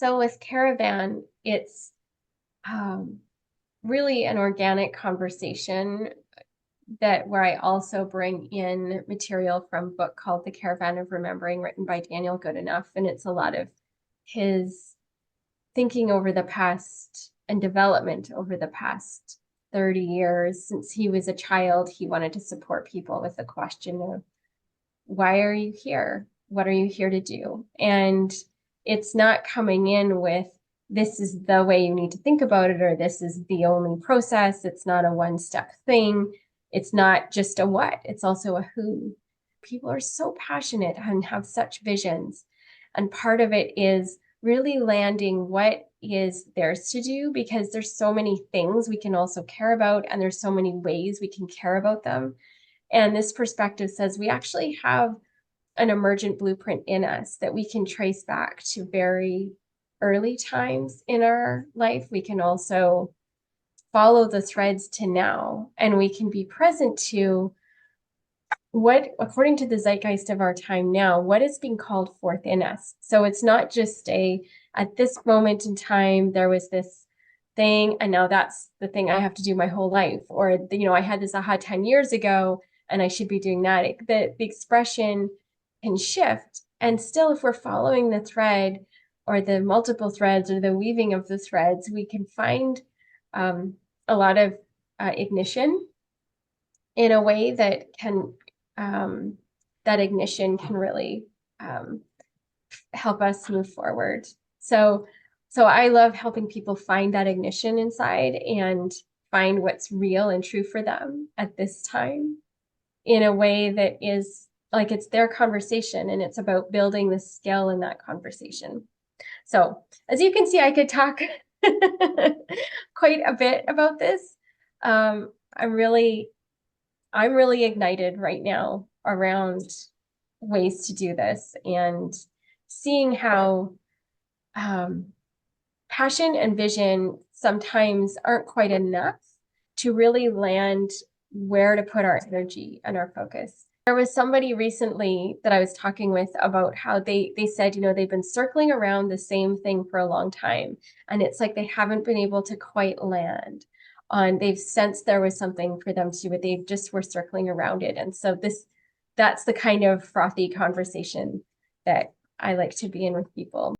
So with Caravan, it's um, really an organic conversation that where I also bring in material from a book called The Caravan of Remembering, written by Daniel Goodenough. And it's a lot of his thinking over the past and development over the past 30 years. Since he was a child, he wanted to support people with the question of, why are you here? What are you here to do? And it's not coming in with, this is the way you need to think about it, or this is the only process. It's not a one-step thing. It's not just a what, it's also a who. People are so passionate and have such visions. And part of it is really landing what is theirs to do, because there's so many things we can also care about, and there's so many ways we can care about them. And this perspective says we actually have an emergent blueprint in us that we can trace back to very early times in our life. We can also follow the threads to now, and we can be present to what, according to the zeitgeist of our time now, what is being called forth in us. So it's not just at this moment in time, there was this thing, and now that's the thing I have to do my whole life. Or, I had this aha 10 years ago, and I should be doing that. The expression can shift. And still, if we're following the thread or the multiple threads or the weaving of the threads, we can find a lot of ignition in a way that that ignition can really help us move forward. So I love helping people find that ignition inside and find what's real and true for them at this time in a way that is like it's their conversation, and it's about building the skill in that conversation. So as you can see, I could talk quite a bit about this. I'm really ignited right now around ways to do this, and seeing how passion and vision sometimes aren't quite enough to really land where to put our energy and our focus. There was somebody recently that I was talking with about how they said, they've been circling around the same thing for a long time, and it's like they haven't been able to quite land on, they've sensed there was something for them to do, but they just were circling around it. And so that's the kind of frothy conversation that I like to be in with people.